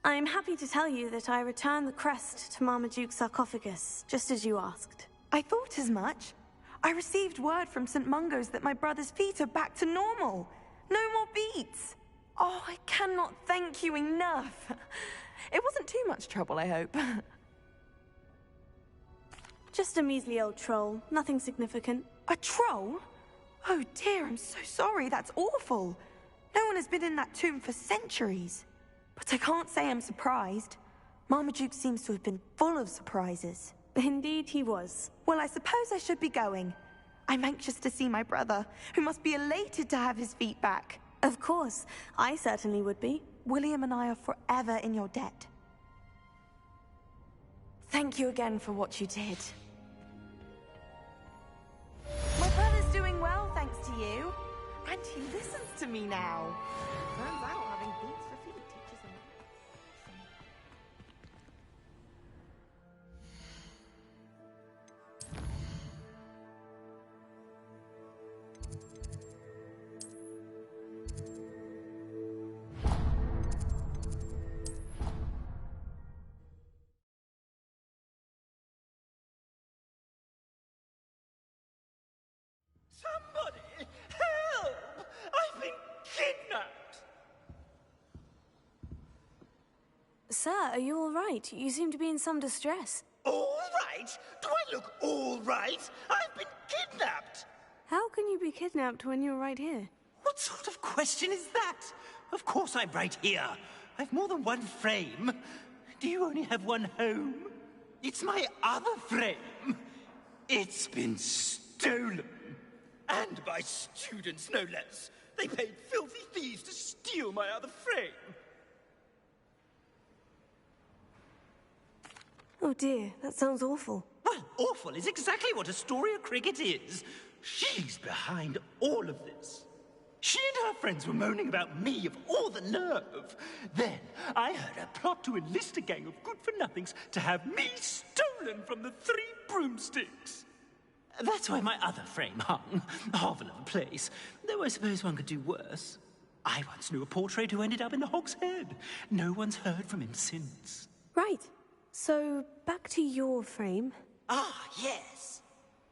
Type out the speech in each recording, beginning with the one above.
I'm happy to tell you that I returned the crest to Marmaduke's sarcophagus, just as you asked. I thought as much. I received word from St. Mungo's that my brother's feet are back to normal. No more beats. Oh, I cannot thank you enough. It wasn't too much trouble, I hope. Just a measly old troll, nothing significant. A troll? Oh dear, I'm so sorry, that's awful. No one has been in that tomb for centuries. But I can't say I'm surprised. Marmaduke seems to have been full of surprises. Indeed he was. Well, I suppose I should be going. I'm anxious to see my brother, who must be elated to have his feet back. Of course, I certainly would be. William and I are forever in your debt. Thank you again for what you did. My brother's doing well, thanks to you. And he listens to me now. Turns out having beats for feet teaches him. Somebody! Help! I've been kidnapped! Sir, are you all right? You seem to be in some distress. All right? Do I look all right? I've been kidnapped! How can you be kidnapped when you're right here? What sort of question is that? Of course I'm right here. I've more than one frame. Do you only have one home? It's my other frame. It's been stolen. And by students, no less. They paid filthy thieves to steal my other frame. Oh dear, that sounds awful. Well, awful is exactly what Astoria Cricket is. She's behind all of this. She and her friends were moaning about me of all the nerve. Then I heard her plot to enlist a gang of good-for-nothings to have me stolen from the Three Broomsticks. That's where my other frame hung. A hovel of a place. Though I suppose one could do worse. I once knew a portrait who ended up in the Hog's Head. No one's heard from him since. Right. So, back to your frame. Ah, yes.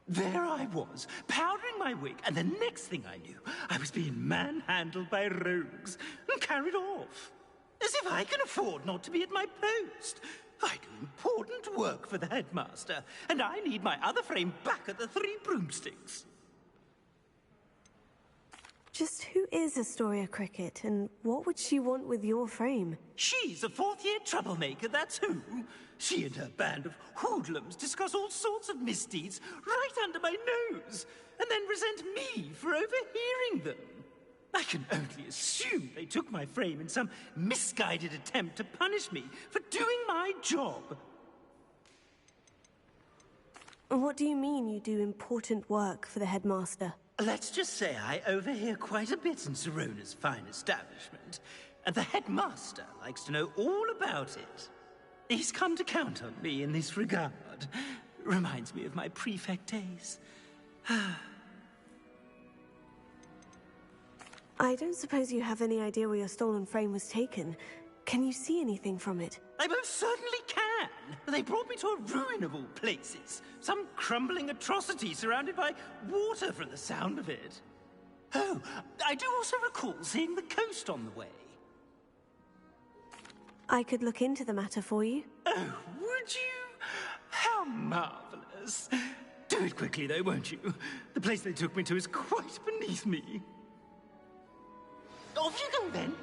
There I was, powdering my wig, and the next thing I knew, I was being manhandled by rogues and carried off. As if I can afford not to be at my post. I do important work for the headmaster, and I need my other frame back at the Three Broomsticks. Just who is Astoria Cricket, and what would she want with your frame? She's a fourth-year troublemaker, that's who. She and her band of hoodlums discuss all sorts of misdeeds right under my nose, and then resent me for overhearing them. I can only assume they took my frame in some misguided attempt to punish me for doing my job. What do you mean you do important work for the headmaster? Let's just say I overhear quite a bit in Serona's fine establishment, and the headmaster likes to know all about it. He's come to count on me in this regard. Reminds me of my prefect days. I don't suppose you have any idea where your stolen frame was taken. Can you see anything from it? I most certainly can. They brought me to a ruin of all places. Some crumbling atrocity surrounded by water from the sound of it. Oh, I do also recall seeing the coast on the way. I could look into the matter for you. Oh, would you? How marvelous. Do it quickly, though, won't you? The place they took me to is quite beneath me. Off you go, then.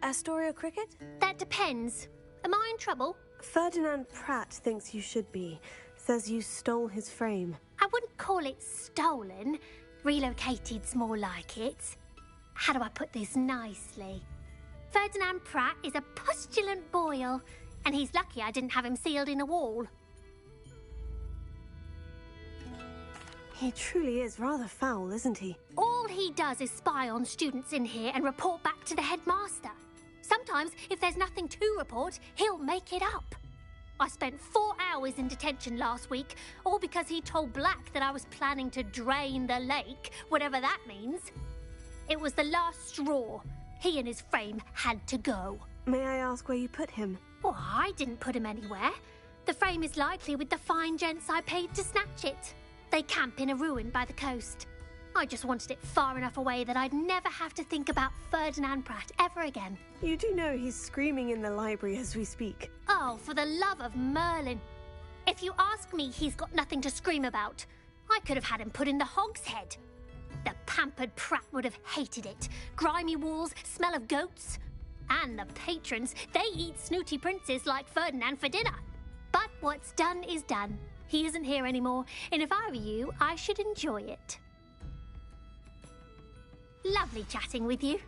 Astoria Cricket? That depends. Am I in trouble? Ferdinand Pratt thinks you should be. Says you stole his frame. I wouldn't call it stolen. Relocated's more like it. How do I put this nicely? Ferdinand Pratt is a pustulant boil, and he's lucky I didn't have him sealed in a wall. He truly is rather foul, isn't he? All he does is spy on students in here and report back to the headmaster. Sometimes, if there's nothing to report, he'll make it up. I spent 4 hours in detention last week, all because he told Black that I was planning to drain the lake, whatever that means. It was the last straw. He and his frame had to go. May I ask where you put him? Well, I didn't put him anywhere. The frame is likely with the fine gents I paid to snatch it. They camp in a ruin by the coast. I just wanted it far enough away that I'd never have to think about Ferdinand Pratt ever again. You do know he's screaming in the library as we speak. Oh, for the love of Merlin. If you ask me, he's got nothing to scream about. I could have had him put in the hogshead. The pampered Pratt would have hated it. Grimy walls, smell of goats. And the patrons, they eat snooty princes like Ferdinand for dinner. But what's done is done. He isn't here anymore, and if I were you, I should enjoy it. Lovely chatting with you.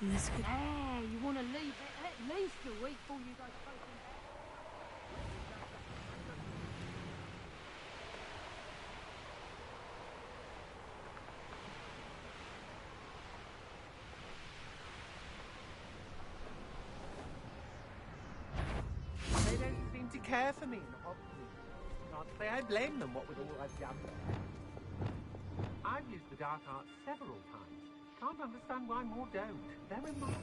This could... Hey, you want to leave it at least a week before you go poking back. They don't seem to care for me in Hogwarts. Can't say I blame them, what with all I've done. I've used the dark arts several times. Can't understand why more don't. They're remarkable.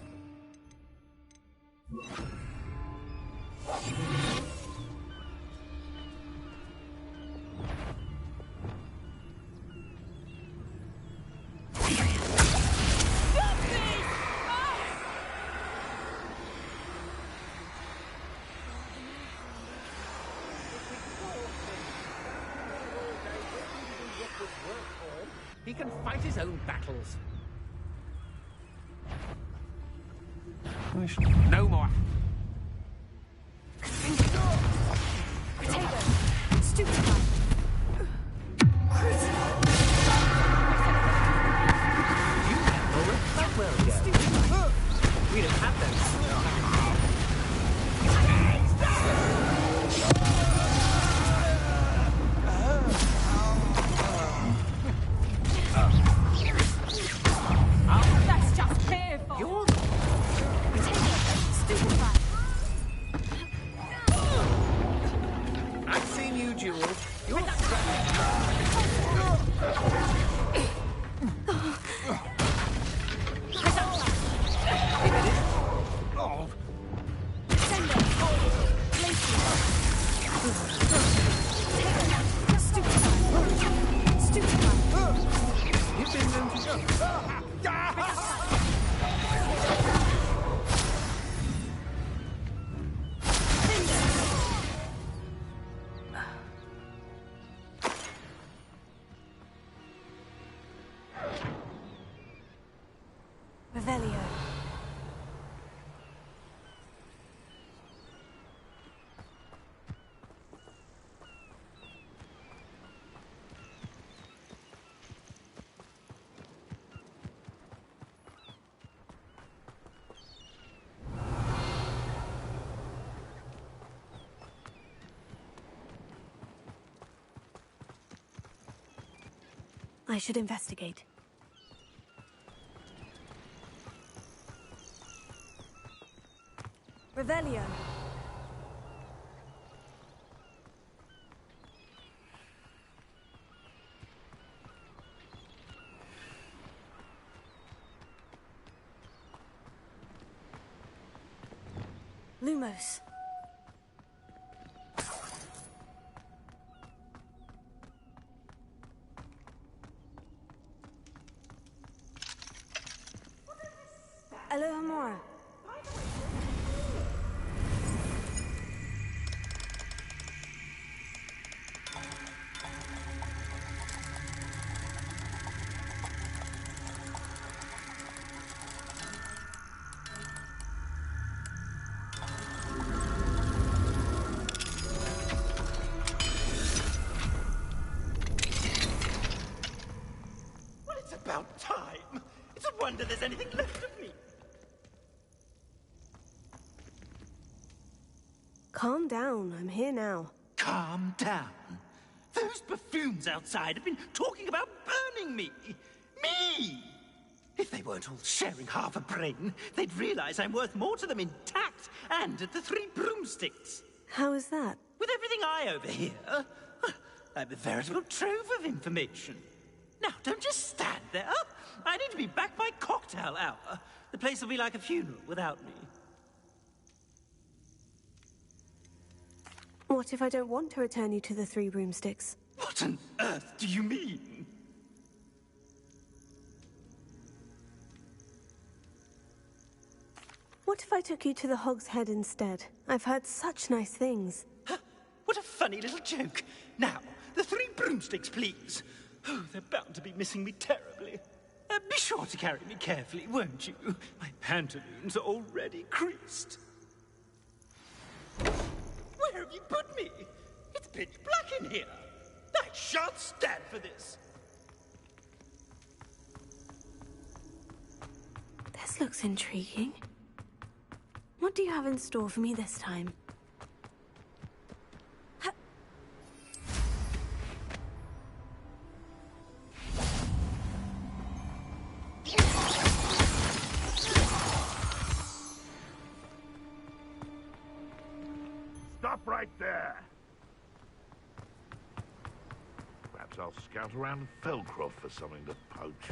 He can fight his own battles. No more. Potato! Stupid one! You handle it quite well, girl. We don't have them. That's just careful! You're Stupid one! I've seen you, Jules. You're oh. Send it! Stupid one! Stupid one! You've been known to go. I should investigate. Revelio. Lumos. Alohomora. Well, it's about time. It's a wonder there's anything left of me. Calm down. I'm here now. Calm down. Those buffoons outside have been talking about burning me. Me! If they weren't all sharing half a brain, they'd realize I'm worth more to them intact and at the Three Broomsticks. How is that? With everything I overhear, I'm a veritable trove of information. Now, don't just stand there. I need to be back by cocktail hour. The place will be like a funeral without me. What if I don't want to return you to the Three Broomsticks? What on earth do you mean? What if I took you to the Hog's Head instead? I've heard such nice things. What a funny little joke. Now, the Three Broomsticks, please. Oh, they're bound to be missing me terribly. Be sure to carry me carefully, won't you? My pantaloons are already creased. Where have you put me? It's pitch black in here. I shan't stand for this. This looks intriguing. What do you have in store for me this time? Stop right there! Perhaps I'll scout around Felcroft for something to poach.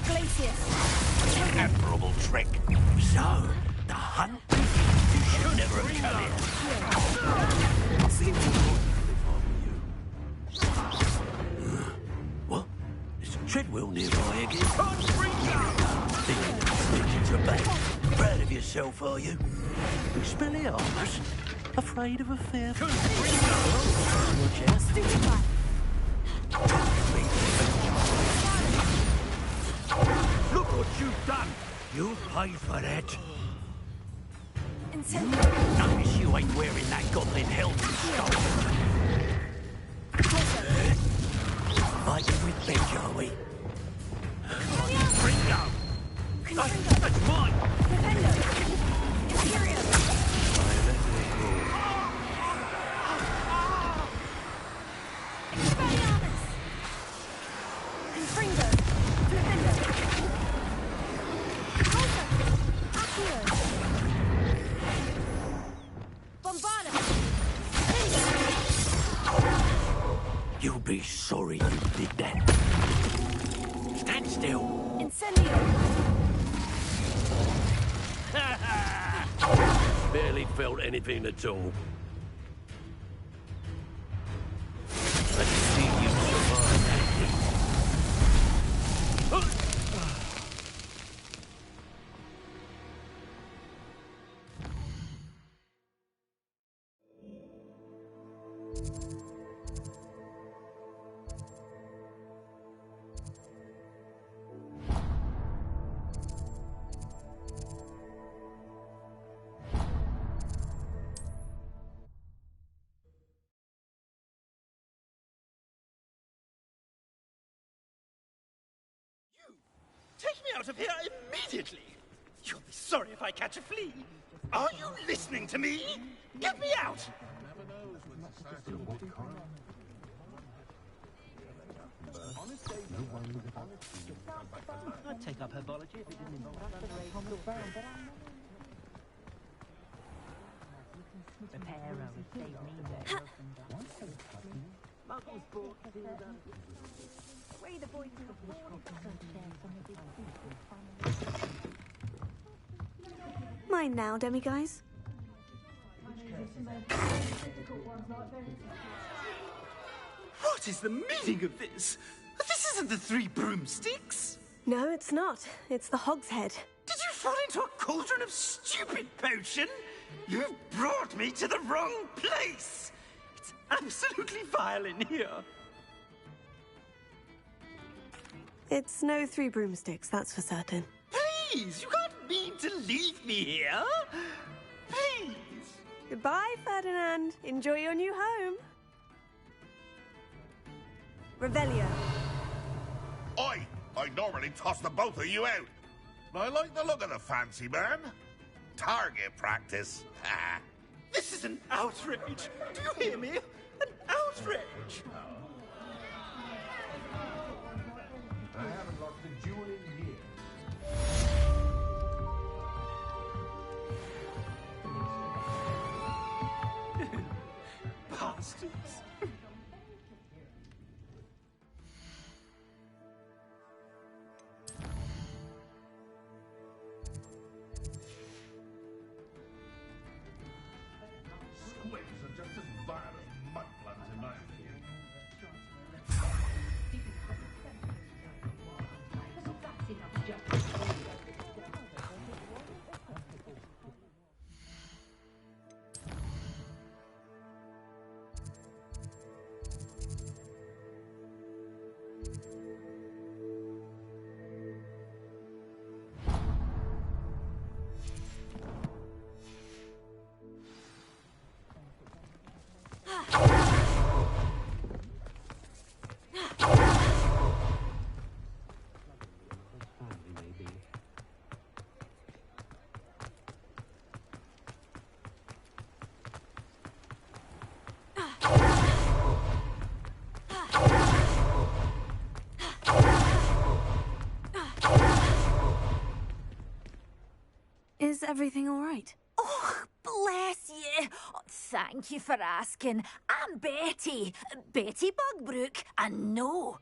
Glacius. Admirable trick. So, the hunt? You should never have come here. Seems to What? Is Treadwell nearby again? Thinking the stitches are back. Proud of yourself, are you? Expelliarmus? Afraid of a fair... Watch out. Look what you've done! You'll pay for that. Notice you ain't wearing that goblin helmet skull. Fighting with Benj, are we? Ringo! That's mine! You'll be sorry you did that. Stand still. Incendio. Barely felt anything at all. Let's see you survive that heat. Take me out of here immediately. You'll be sorry if I catch a flea. Are you listening to me? Get me out! I'd take up herbology if it didn't involve Mine now, demiguise. What is the meaning of this? This isn't the Three Broomsticks! No, it's not. It's the Hogshead. Did you fall into a cauldron of stupid potion? You've brought me to the wrong place! It's absolutely vile in here. It's no Three Broomsticks, that's for certain. Please, you can't mean to leave me here. Please. Goodbye, Ferdinand. Enjoy your new home. Revelio. I normally toss the both of you out. I like the look of the fancy man. Target practice. This is an outrage. Do you hear me? An outrage. I haven't lost a jewel in years. Bastards. Squids are just as vile as mudbloods in my opinion. Is everything all right? Oh, bless you. Oh, thank you for asking. I'm Betty. Betty Bugbrook. And no,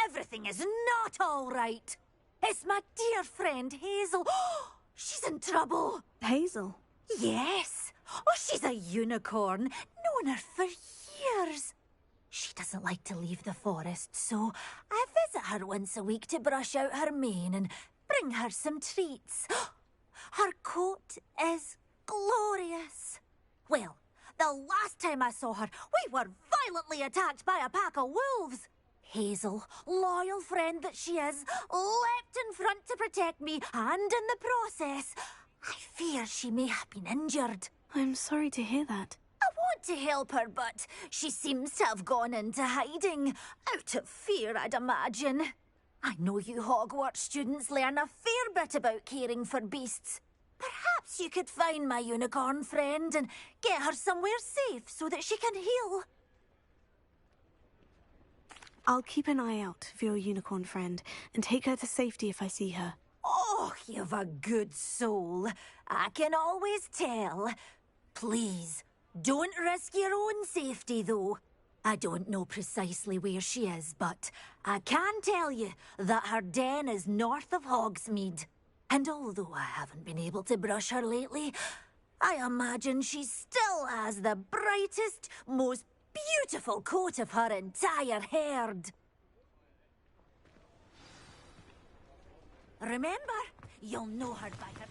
everything is not all right. It's my dear friend Hazel. Oh, she's in trouble. Hazel? Yes. Oh, she's a unicorn. Known her for years. She doesn't like to leave the forest, so I visit her once a week to brush out her mane and bring her some treats. Her coat is glorious. Well, the last time I saw her, we were violently attacked by a pack of wolves. Hazel, loyal friend that she is, leapt in front to protect me, and in the process, I fear she may have been injured. I'm sorry to hear that. I want to help her, but she seems to have gone into hiding. Out of fear, I'd imagine. I know you Hogwarts students learn a fair bit about caring for beasts. Perhaps you could find my unicorn friend and get her somewhere safe so that she can heal. I'll keep an eye out for your unicorn friend and take her to safety if I see her. Oh, you've a good soul. I can always tell. Please, don't risk your own safety, though. I don't know precisely where she is, but I can tell you that her den is north of Hogsmeade. And although I haven't been able to brush her lately, I imagine she still has the brightest, most beautiful coat of her entire herd. Remember, you'll know her by her...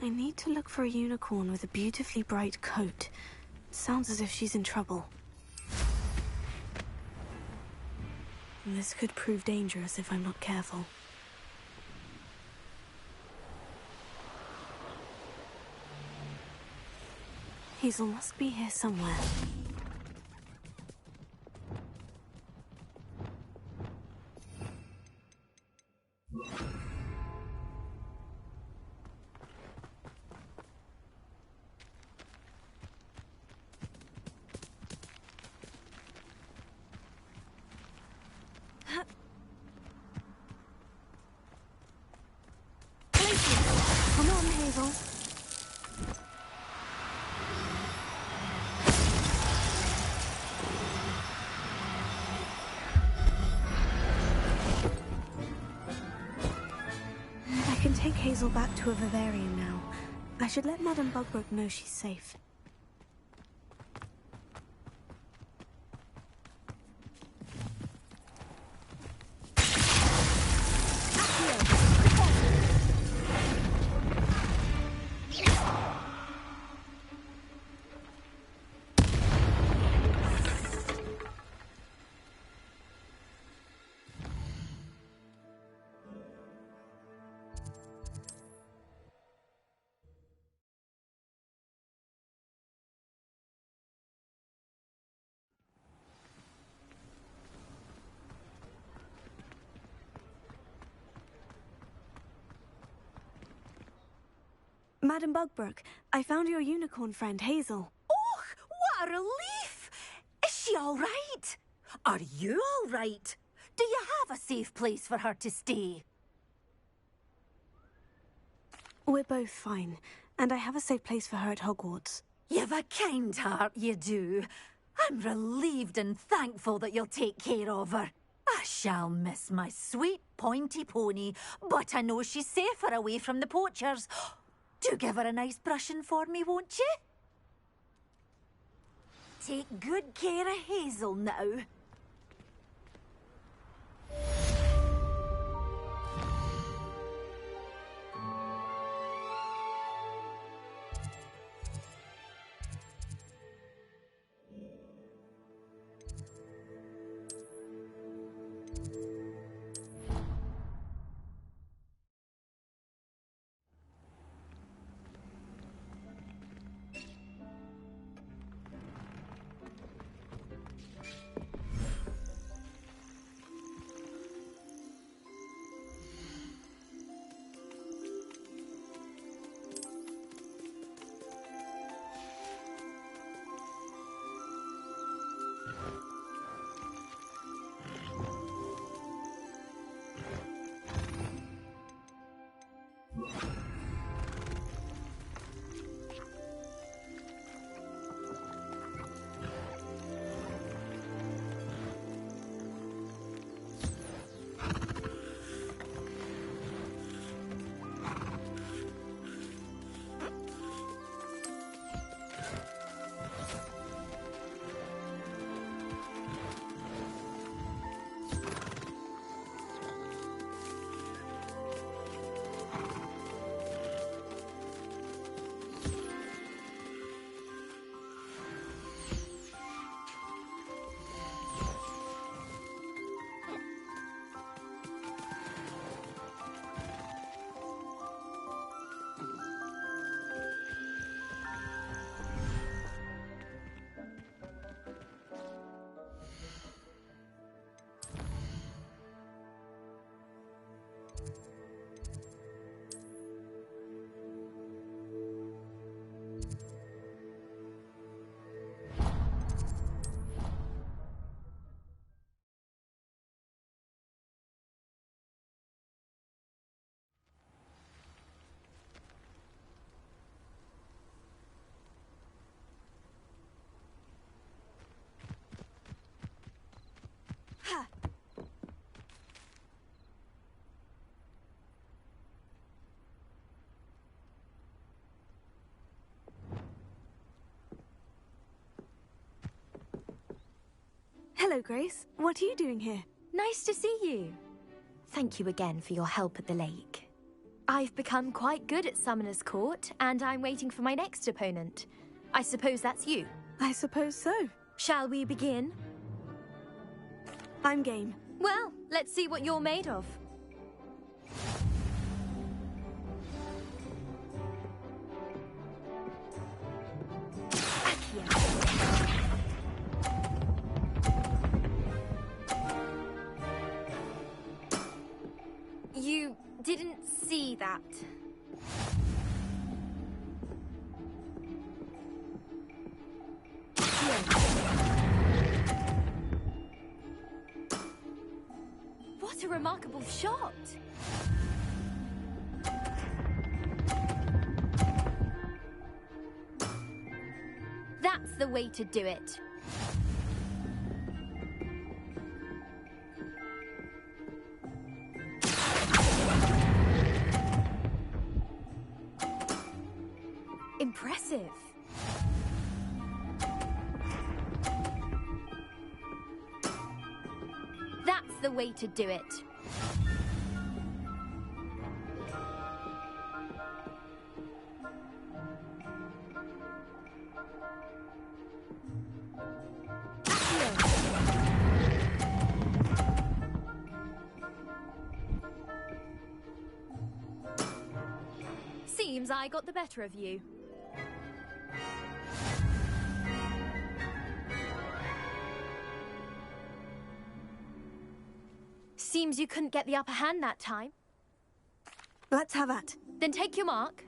I need to look for a unicorn with a beautifully bright coat. Sounds as if she's in trouble. This could prove dangerous if I'm not careful. Hazel must be here somewhere. Come on, Hazel. I can take Hazel back to a vivarium now. I should let Madame Bugbrook know she's safe. Madame Bugbrook, I found your unicorn friend, Hazel. Oh, what a relief! Is she all right? Are you all right? Do you have a safe place for her to stay? We're both fine, and I have a safe place for her at Hogwarts. You've a kind heart, you do. I'm relieved and thankful that you'll take care of her. I shall miss my sweet pointy pony, but I know she's safer away from the poachers. Do give her a nice brushing for me, won't you? Take good care of Hazel now. Hello, Grace. What are you doing here? Nice to see you. Thank you again for your help at the lake. I've become quite good at Summoner's Court, and I'm waiting for my next opponent. I suppose that's you. I suppose so. Shall we begin? I'm game. Well, let's see what you're made of. You didn't see that. What a remarkable shot! That's the way to do it. Impressive. That's the way to do it. Seems I got the better of you. Seems you couldn't get the upper hand that time. Let's have at. Then take your mark.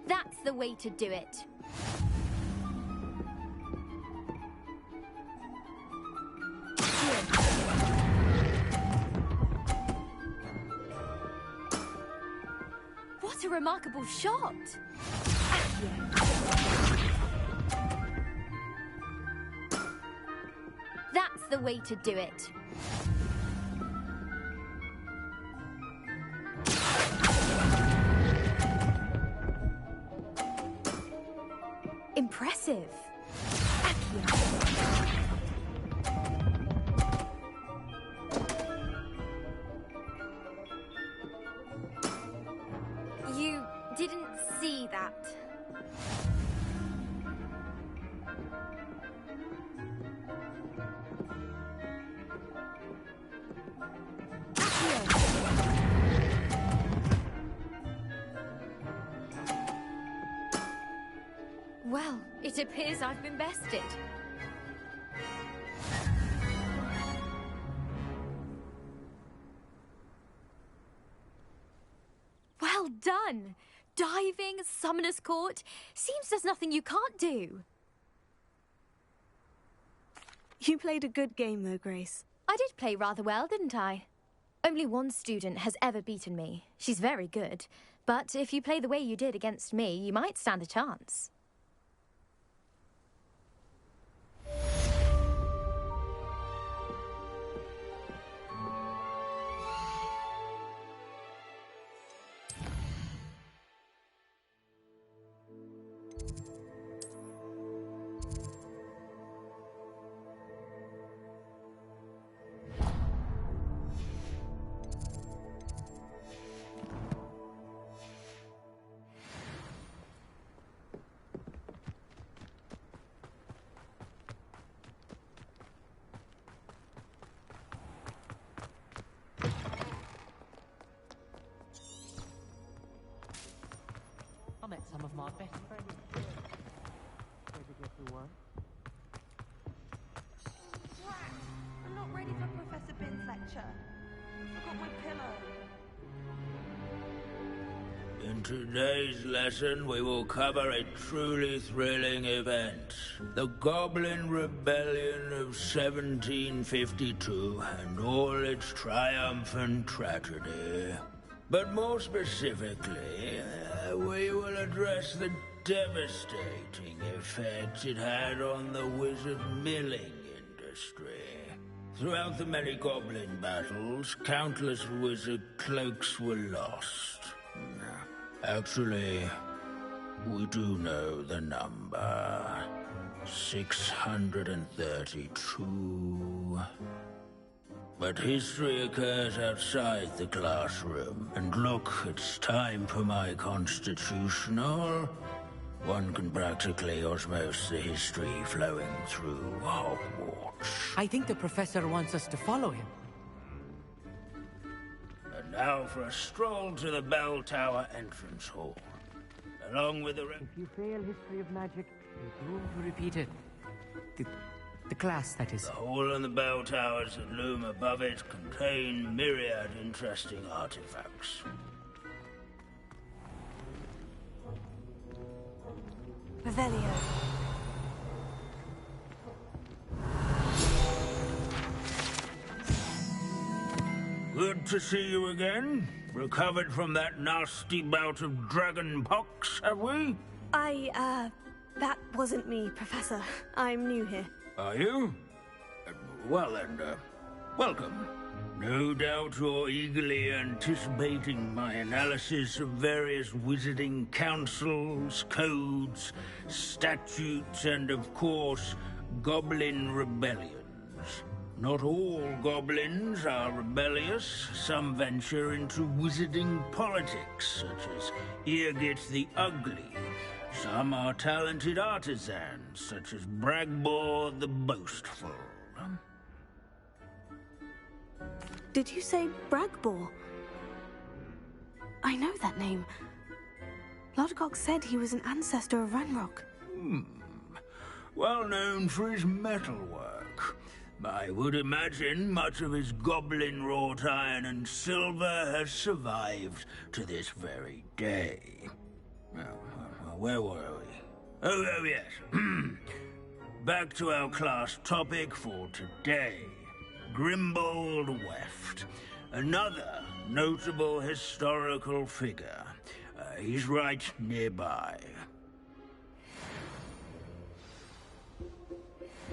That's the way to do it. What a remarkable shot! That's the way to do it. Impressive. You didn't see that. Well, it appears I've been bested. Well done! Diving, Summoner's Court. Seems there's nothing you can't do. You played a good game though, Grace. I did play rather well, didn't I? Only one student has ever beaten me. She's very good. But if you play the way you did against me, you might stand a chance. I met some of my best friends. Maybe guess who won? Drat! I'm not ready for Professor Bin's lecture. I forgot my pillow. In today's lesson, we will cover a truly thrilling event. The Goblin Rebellion of 1752 and all its triumphant tragedy. But more specifically, we will address the devastating effect it had on the wizard milling industry. Throughout the many goblin battles, countless wizard cloaks were lost. Actually, we do know the number. 632. But history occurs outside the classroom. And look, it's time for my constitutional. One can practically osmose the history flowing through Hogwarts. I think the professor wants us to follow him. And now for a stroll to the bell tower entrance hall. Along with the If you fail history of magic, you're doomed to repeat it. The class, that is. The hall and the bell towers that loom above it contain myriad interesting artifacts. Revelio. Good to see you again. Recovered from that nasty bout of dragon pox, have we? That wasn't me, Professor. I'm new here. Are you? Well then, welcome. No doubt you're eagerly anticipating my analysis of various wizarding councils, codes, statutes, and of course, goblin rebellions. Not all goblins are rebellious. Some venture into wizarding politics, such as Irgit the Ugly. Some are talented artisans, such as Bragbor the Boastful. Did you say Bragbor? I know that name. Lodgok said he was an ancestor of Ranrock. Well known for his metalwork. I would imagine much of his goblin wrought iron and silver has survived to this very day. Where were we? Oh yes. Back to our class topic for today. Grimbold Weft. Another notable historical figure. He's right nearby.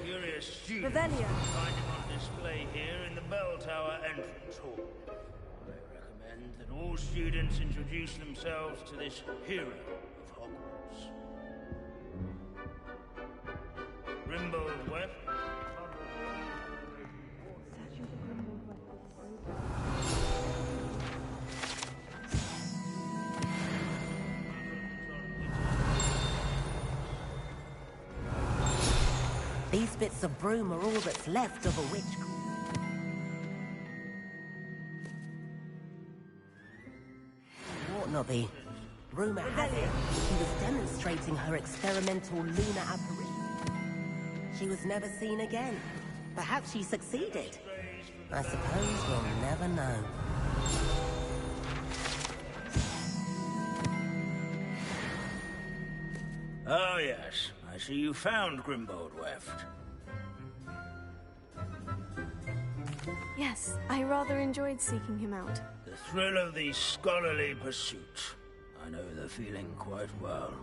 Curious students find him on display here in the bell tower entrance hall. I recommend that all students introduce themselves to this hero of Hogwarts. Grimbold Weft. These bits of broom are all that's left of a witch. Watnabe. Rumor has it she was demonstrating her experimental lunar apparition. She was never seen again. Perhaps she succeeded. I suppose we'll never know. Oh yes, I see you found Grimbold Weft. Yes, I rather enjoyed seeking him out. The thrill of the scholarly pursuit. I know the feeling quite well.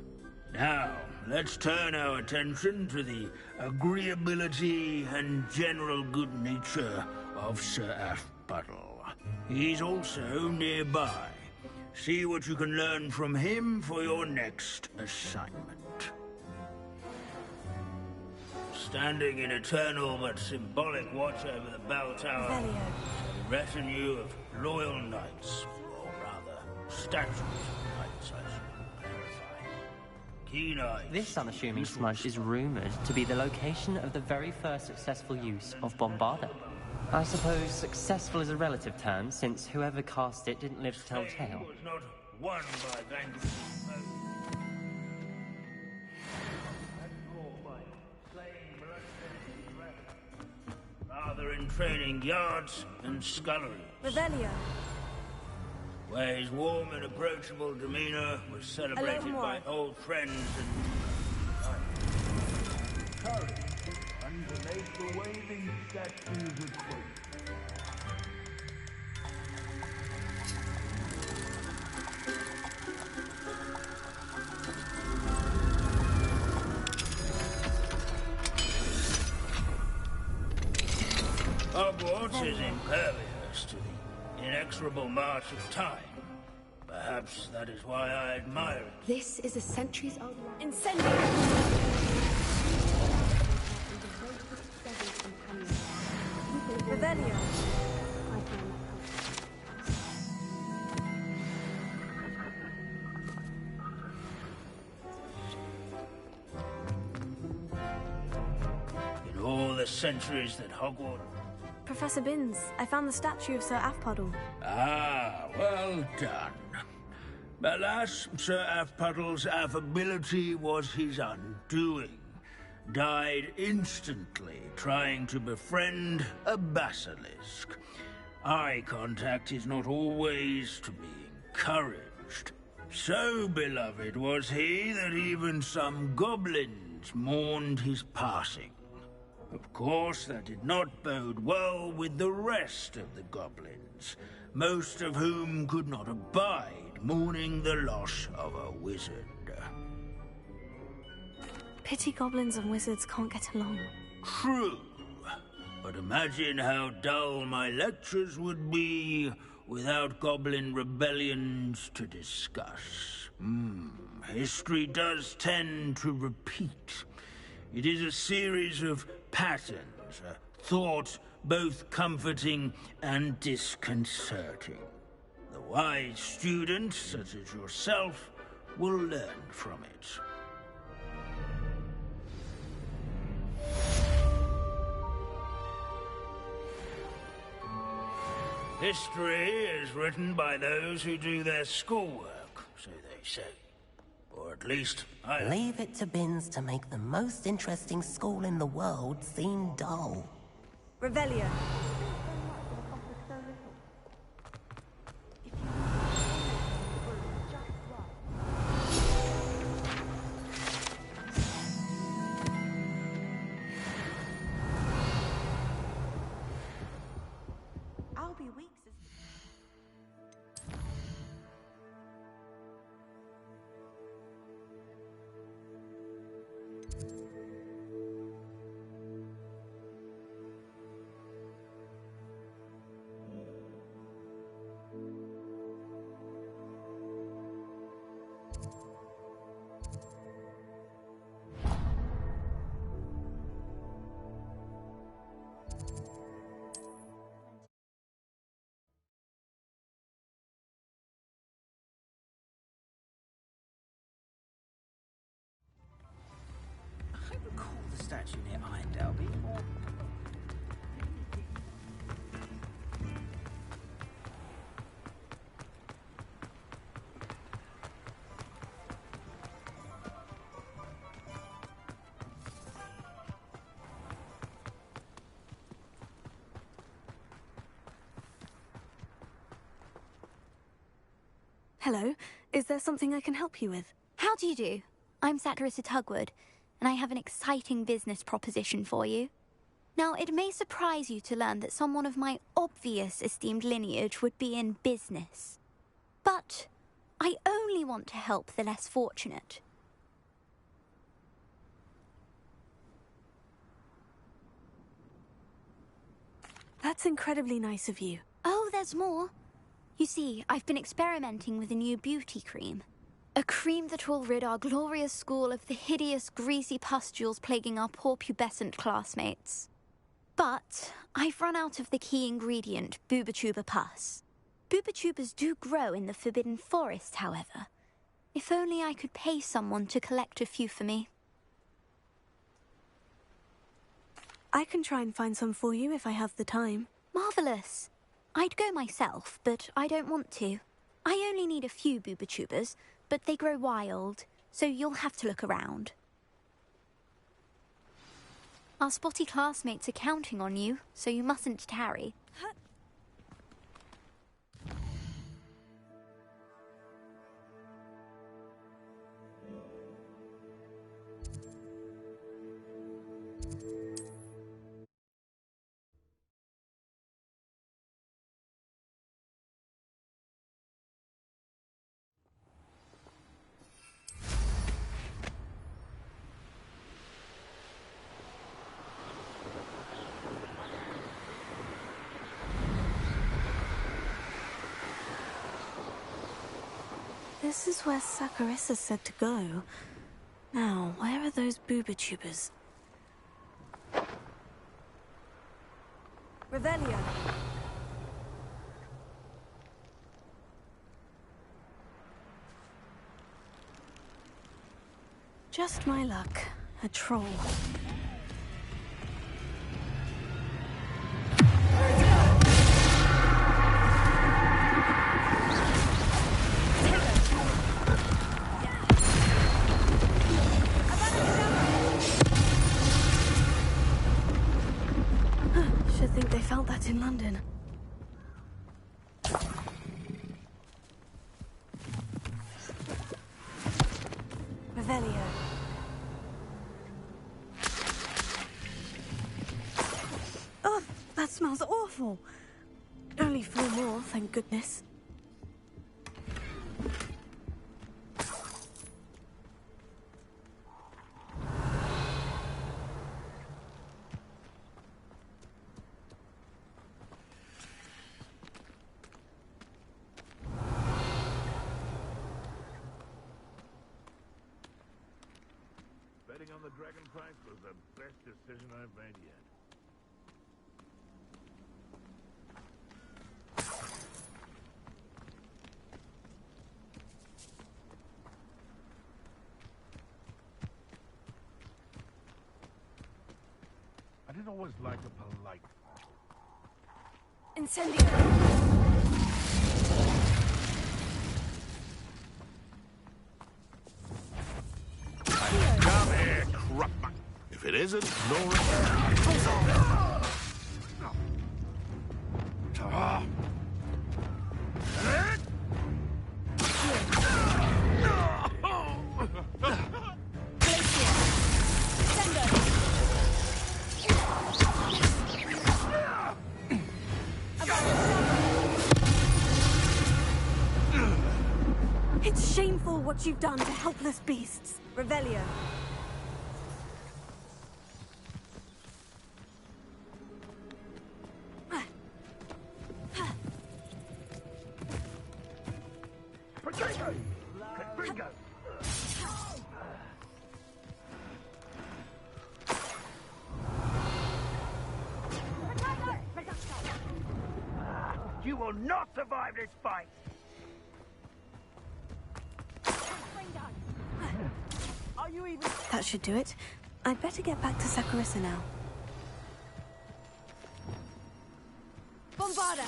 Now, let's turn our attention to the agreeability and general good nature of Sir Ashbuttle. He's also nearby. See what you can learn from him for your next assignment. Standing in eternal but symbolic watch over the bell tower, a retinue of loyal knights, or rather, statues of knights, I should clarify. Keen eyes. This unassuming smudge is rumoured to be the location of the very first successful use of Bombarda. I suppose successful is a relative term, since whoever cast it didn't live to tell tale. Was not won by vanquishing foes. Rather in training yards and sculleries. Revelio. Where his warm and approachable demeanor was celebrated by old friends and courage underneath the waving statues of Queen. Hogwarts is impervious to the inexorable march of time. Perhaps that is why I admire it. This is a centuries-old... Incendio! the centuries that Hogwarts... Professor Binns, I found the statue of Sir Afpuddle. Ah, well done. Alas, Sir Afpuddle's affability was his undoing. Died instantly trying to befriend a basilisk. Eye contact is not always to be encouraged. So beloved was he that even some goblins mourned his passing. Of course, that did not bode well with the rest of the goblins, most of whom could not abide mourning the loss of a wizard. Pity goblins and wizards can't get along. True. But imagine how dull my lectures would be without goblin rebellions to discuss. History does tend to repeat. It is a series of patterns, a thought both comforting and disconcerting. The wise student, such as yourself, will learn from it. History is written by those who do their schoolwork, so they say. Or at least, I... Leave it to Binns to make the most interesting school in the world seem dull. Revelio. I'll be weeks as... I recall the statue near Irondale or... Hello, is there something I can help you with? How do you do? I'm Satirissa Tugwood, and I have an exciting business proposition for you. Now, it may surprise you to learn that someone of my obvious esteemed lineage would be in business. But I only want to help the less fortunate. That's incredibly nice of you. Oh, there's more. You see, I've been experimenting with a new beauty cream. A cream that will rid our glorious school of the hideous, greasy pustules plaguing our poor pubescent classmates. But I've run out of the key ingredient, Booba-Tuba pus. Booba-Tubas do grow in the Forbidden Forest, however. If only I could pay someone to collect a few for me. I can try and find some for you if I have the time. Marvellous. I'd go myself, but I don't want to. I only need a few Booba-Tubas, but they grow wild, so you'll have to look around. Our spotty classmates are counting on you, so you mustn't tarry. This is where Saccharissa said to go. Now, where are those Booba-Tubas? Revelio. Just my luck. A troll. yet in London. Revelio. Oh, that smells awful. Only 4 more, thank goodness. Betting on the Dragon Prize was the best decision I've made yet. I didn't always like a polite... Incendio! Come here, crap. If it isn't, no return. It's shameful what you've done to helpless beasts. Revelio. You will not survive this fight! Are you even... That should do it. I'd better get back to Saccharissa now. Bombarda!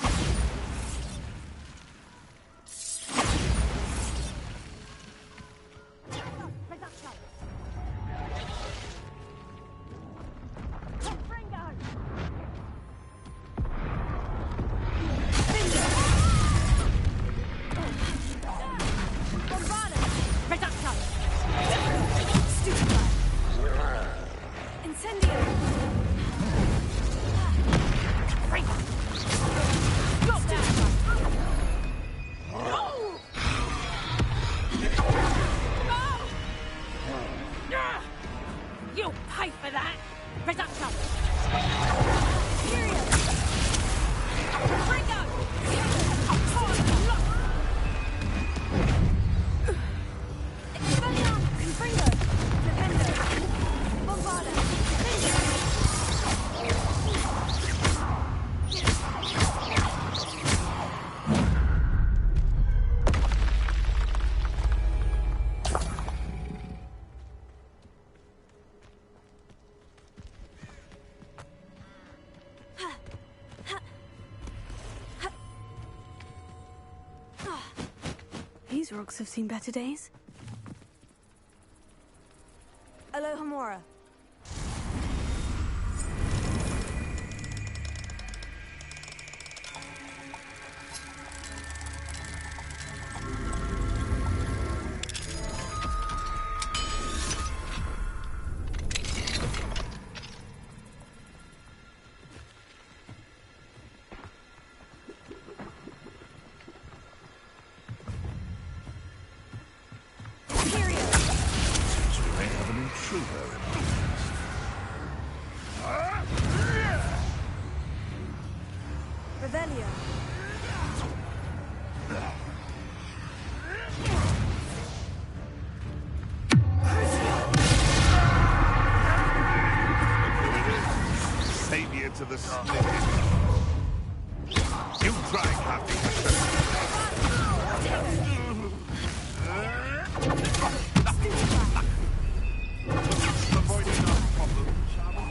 You'll pay for that! Reduction! These rocks have seen better days. Alohomora. Revelio. Savior to the split. You try, Captain. Avoiding our problem, shall we?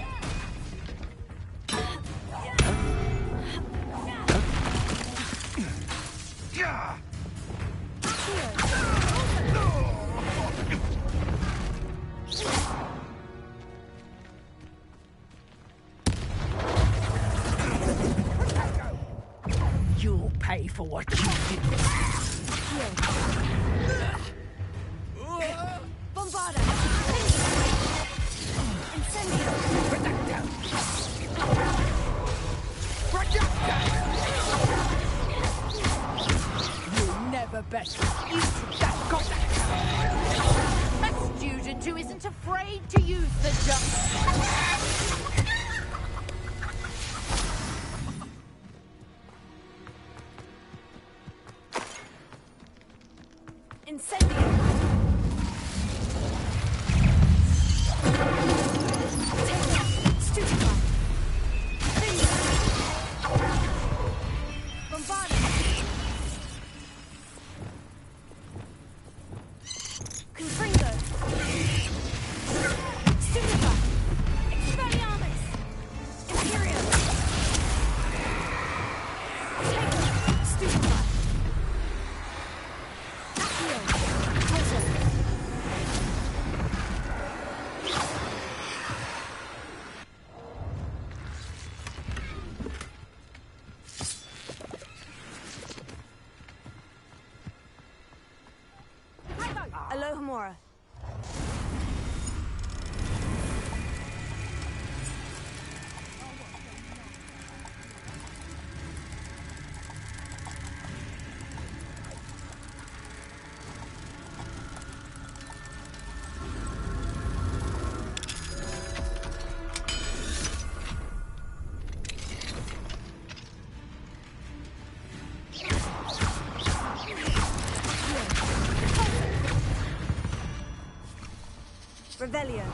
pay for what you did. Bombarda! Incendio! You'll never best use that contact. A student who isn't afraid to use the jump. Incendio! Stupefy! Bombarda! Confringo! Stupefy! Expelliarmus! Imperium! Stupefy! Accio! Pulsar! Alohomora. Revelio.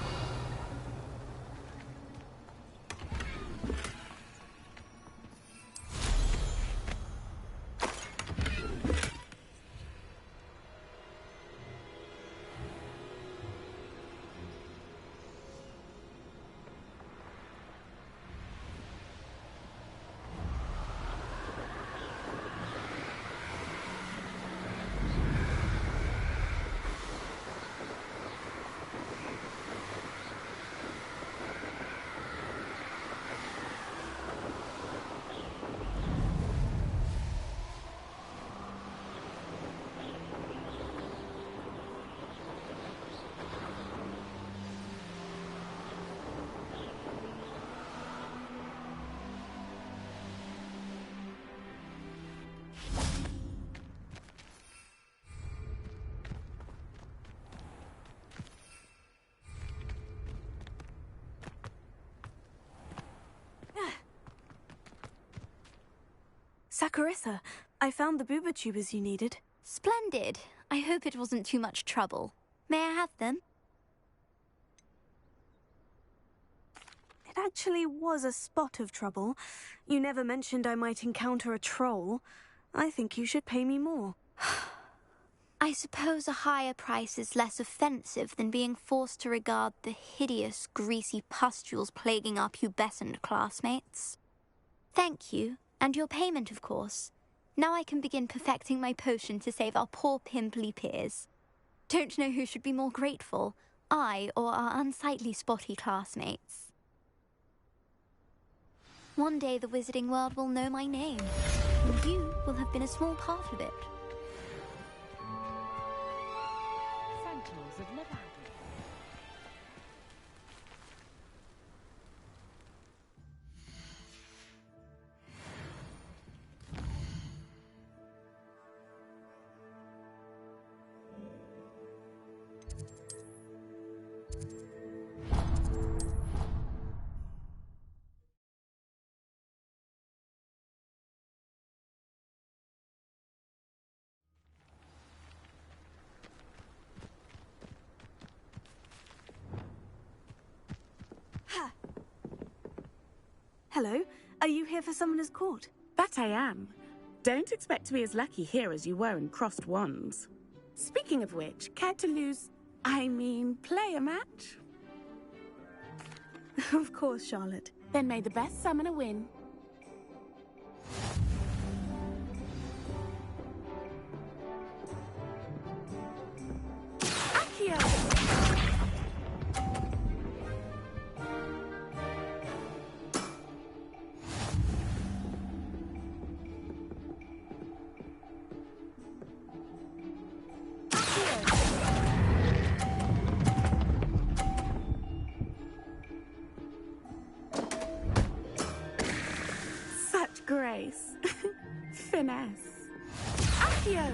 Saccharissa, I found the booba tubers you needed. Splendid. I hope it wasn't too much trouble. May I have them? It actually was a spot of trouble. You never mentioned I might encounter a troll. I think you should pay me more. I suppose a higher price is less offensive than being forced to regard the hideous, greasy pustules plaguing our pubescent classmates. Thank you, and your payment, of course. Now I can begin perfecting my potion to save our poor pimply peers. Don't know who should be more grateful, I or our unsightly spotty classmates. One day the wizarding world will know my name, and you will have been a small part of it. Sentinels have never had it. Hello, are you here for Summoner's Court? That I am. Don't expect to be as lucky here as you were in Crossed Wands. Speaking of which, care to play a match? Of course, Charlotte. Then may the best summoner win. Accio! grace. Finesse. Accio!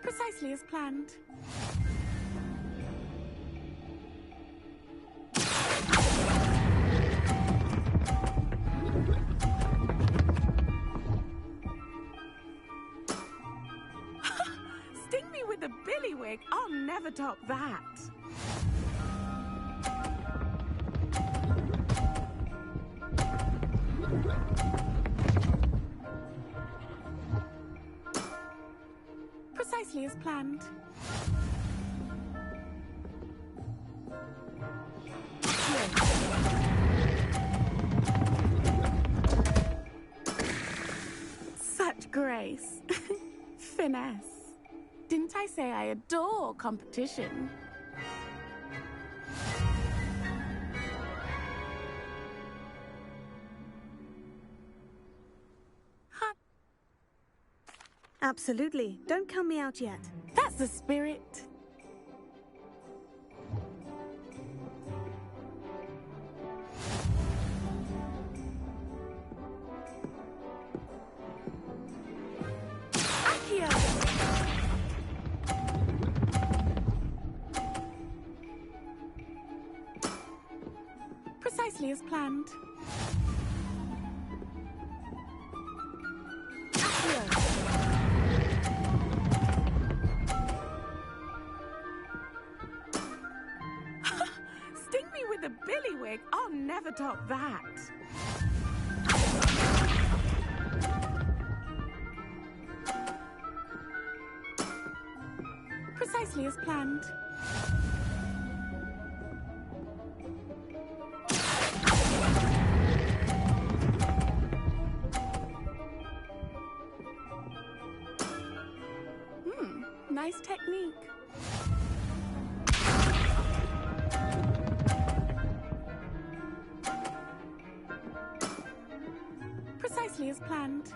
Precisely as planned. Sting me with a billywig. I'll never top that. Precisely as planned. Such grace. Finesse. Didn't I say I adore competition? Absolutely. Don't count me out yet. That's the spirit. Accio! Precisely as planned. Sting me with a billywig. I'll never top that. Precisely as planned. Nice technique. Precisely as planned.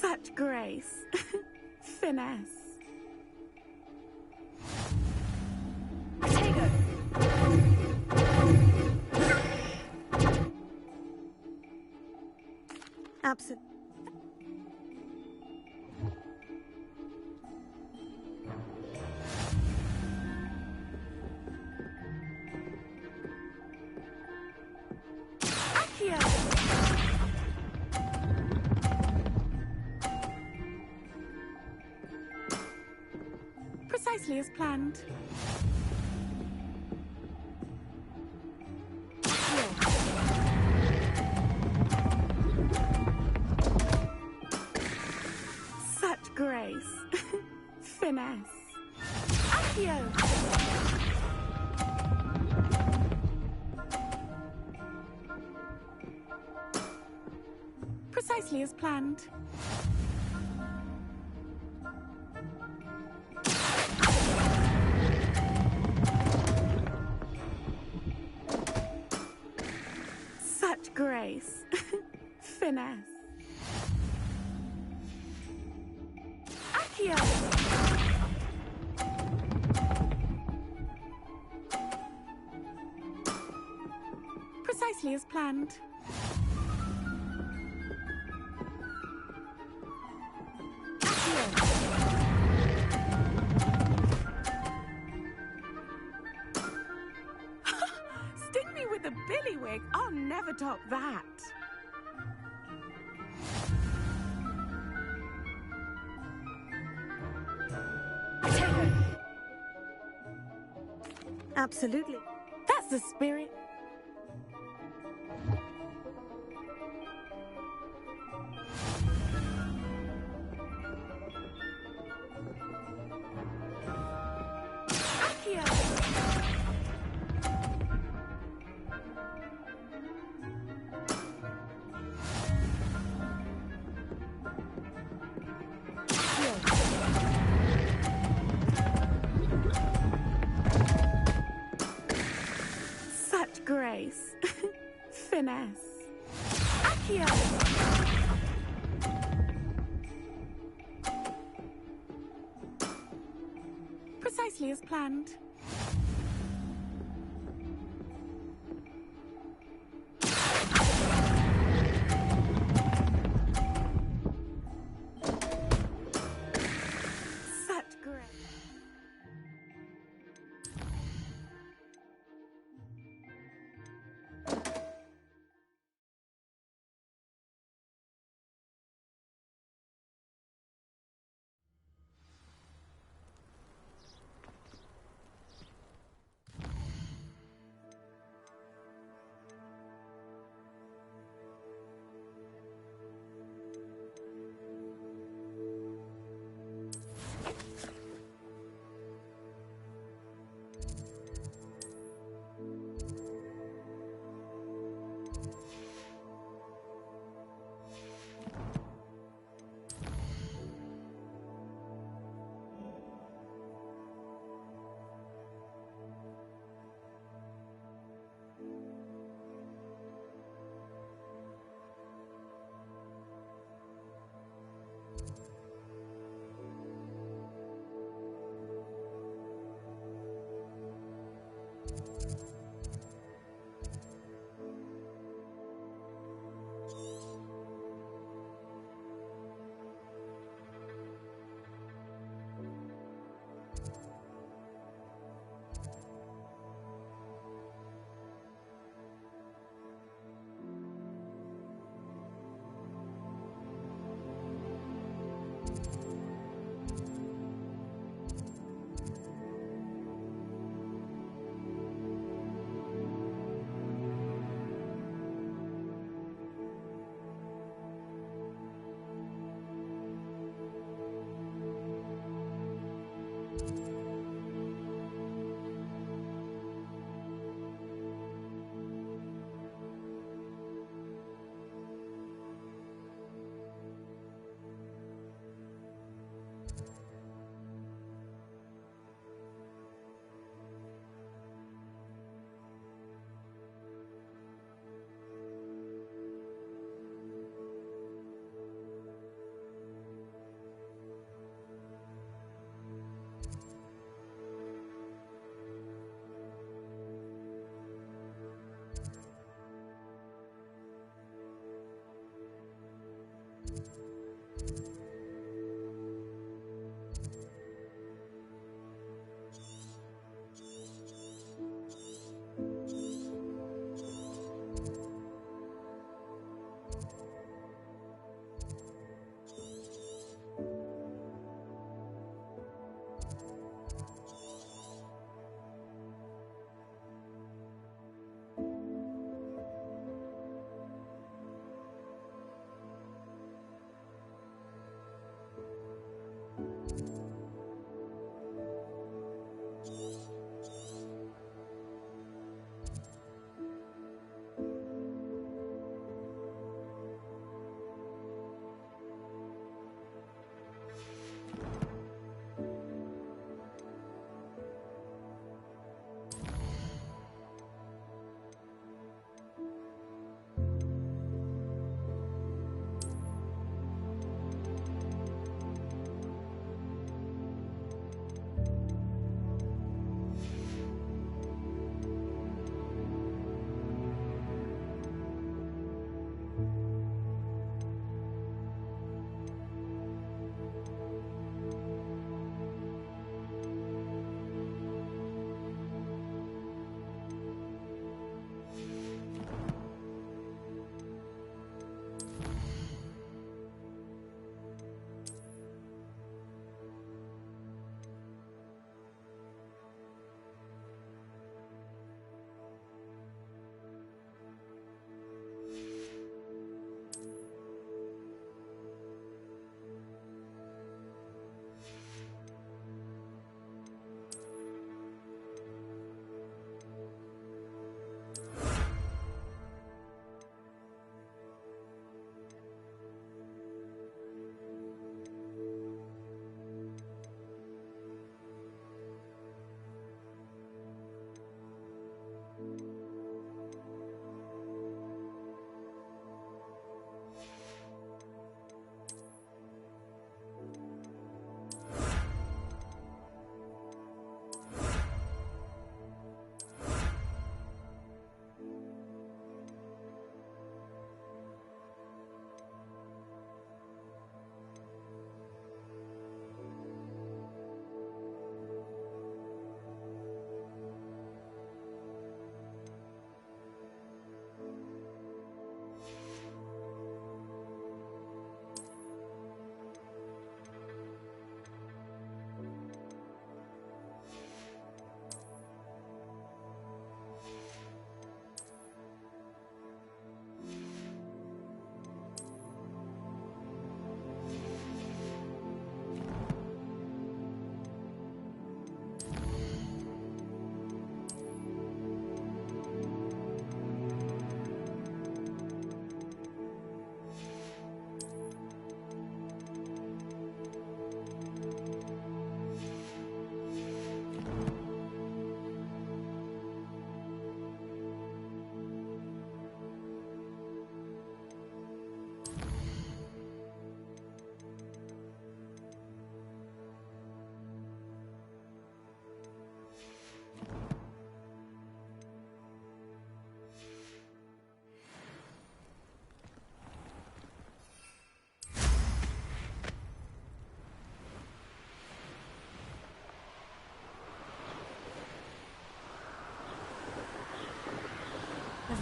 Such grace. Finesse. Absolutely. Precisely as planned. Such grace. Finesse. Accio! Precisely as planned. Such grace. Finesse. Accio! Precisely as planned. Sting me with a billywig. I'll never top that. Absolutely. That's the spirit. mess. Accio! Precisely as planned. Such great.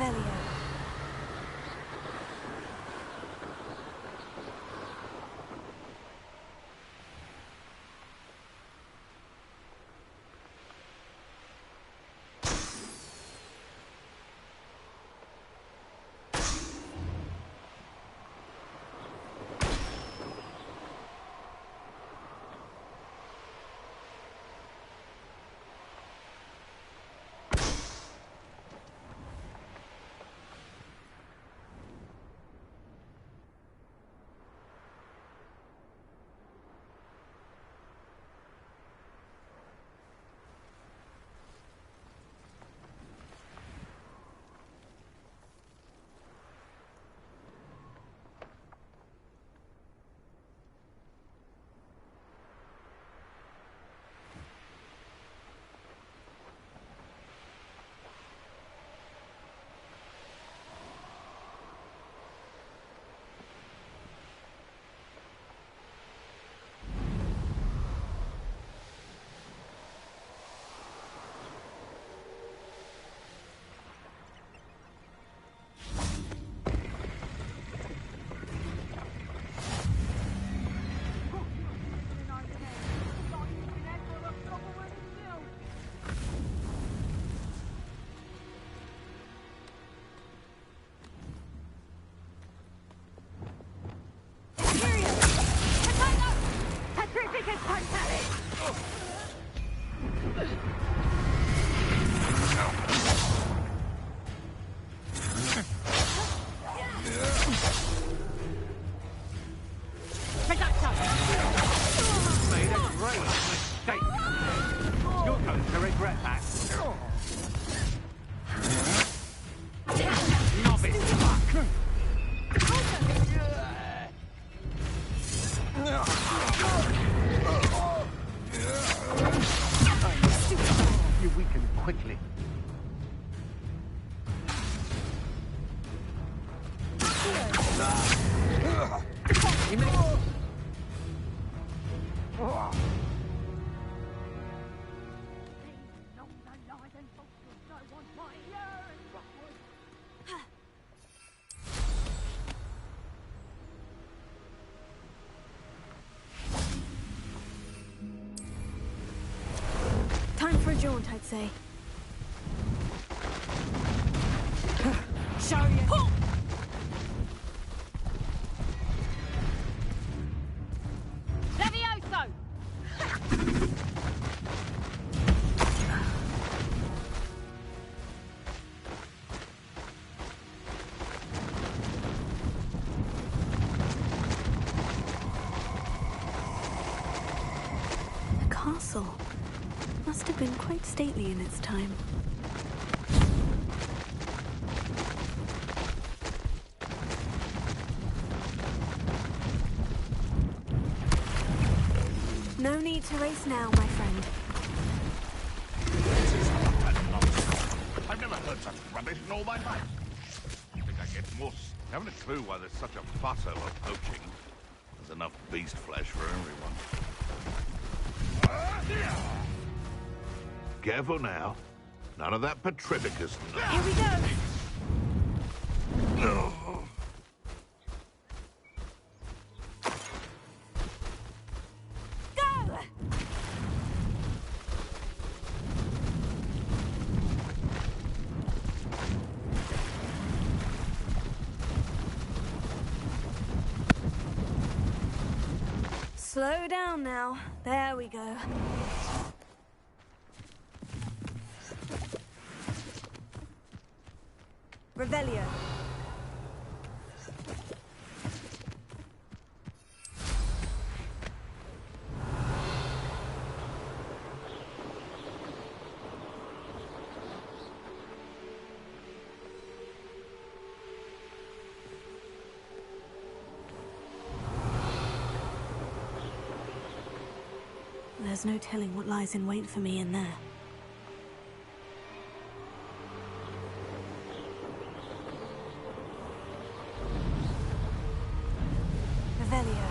Revelio. Time for a jaunt, I'd say. Show you. Levioso! The castle must have been quite stately in its time. No need to race now, my friend. I've never heard such rubbish in all my life. I think I get more... I haven't a clue why there's such a fuss over poaching. There's enough beast flesh for everyone. Careful now. None of that Petrificus. Here we go. Slow down now. There we go. Revelio. There's no telling what lies in wait for me in there. Revelio.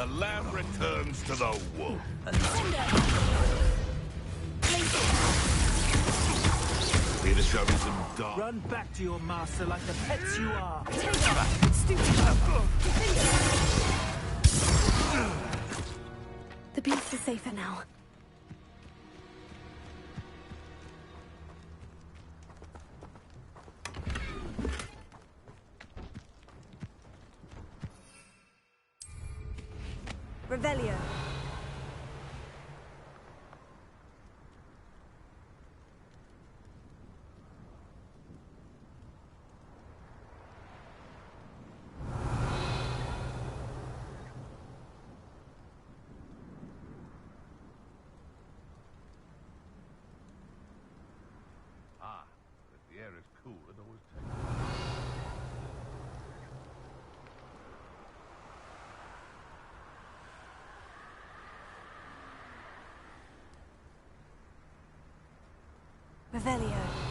the lamb returns to the wolf. Here to show me some dark. Run back to your master like the pets you are. The beast is safer now. Revelio. Ah, if the air is cool, it always takes. Revelio.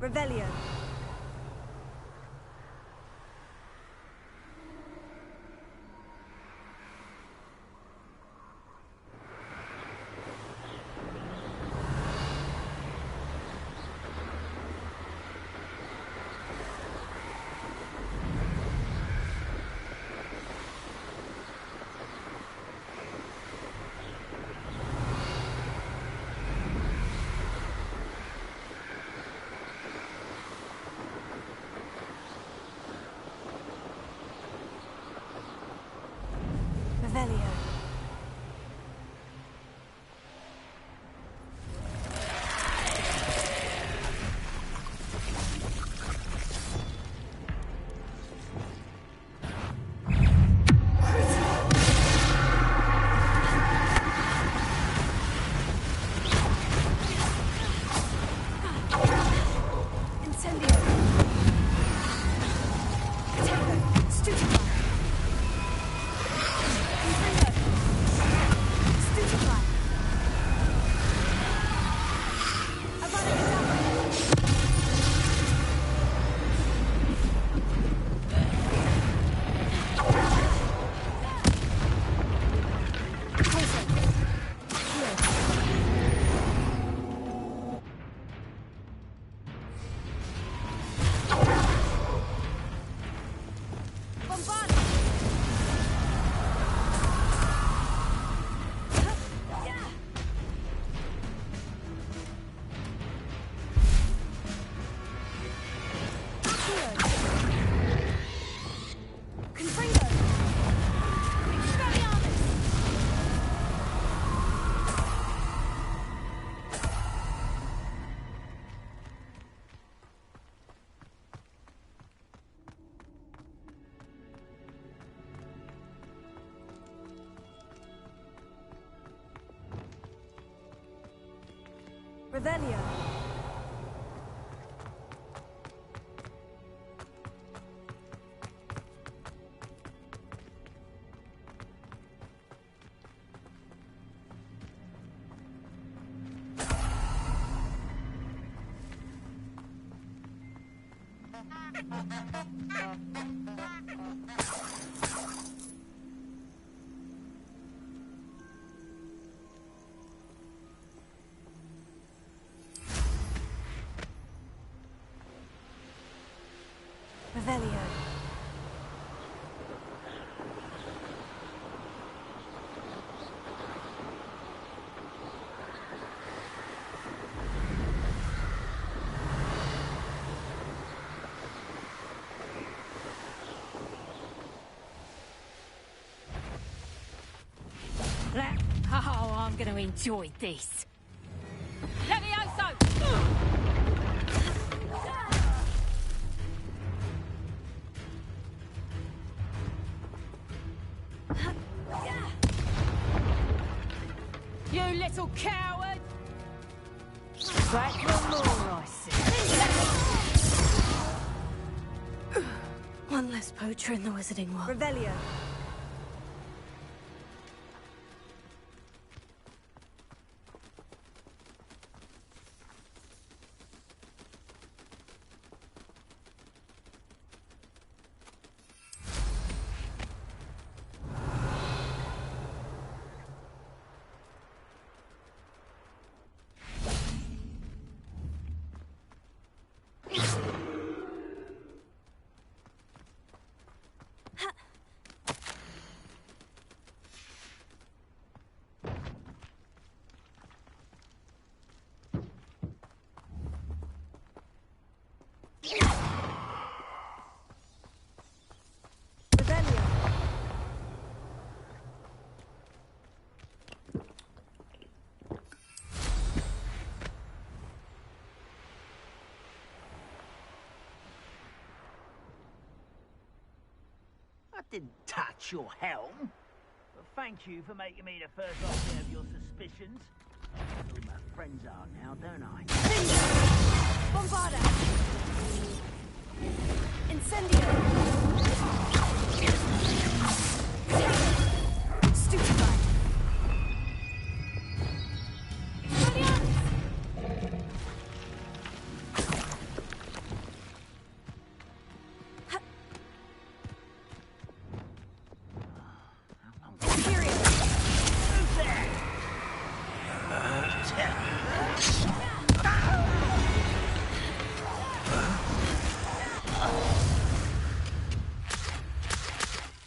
Revelio. Revelio. Incendio. Potato. Stupefy. Stupefy. Revelio. Revelio. Oh, I'm going to enjoy this. Levioso! You little coward! Back for more, I see. One less poacher in the wizarding world. Revelio. I didn't touch your helm. But thank you for making me the first object of your suspicions. I know who my friends are now, don't I? Bombarda! Incendio! Stupefy!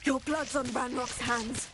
Your blood's on Ranrock's hands.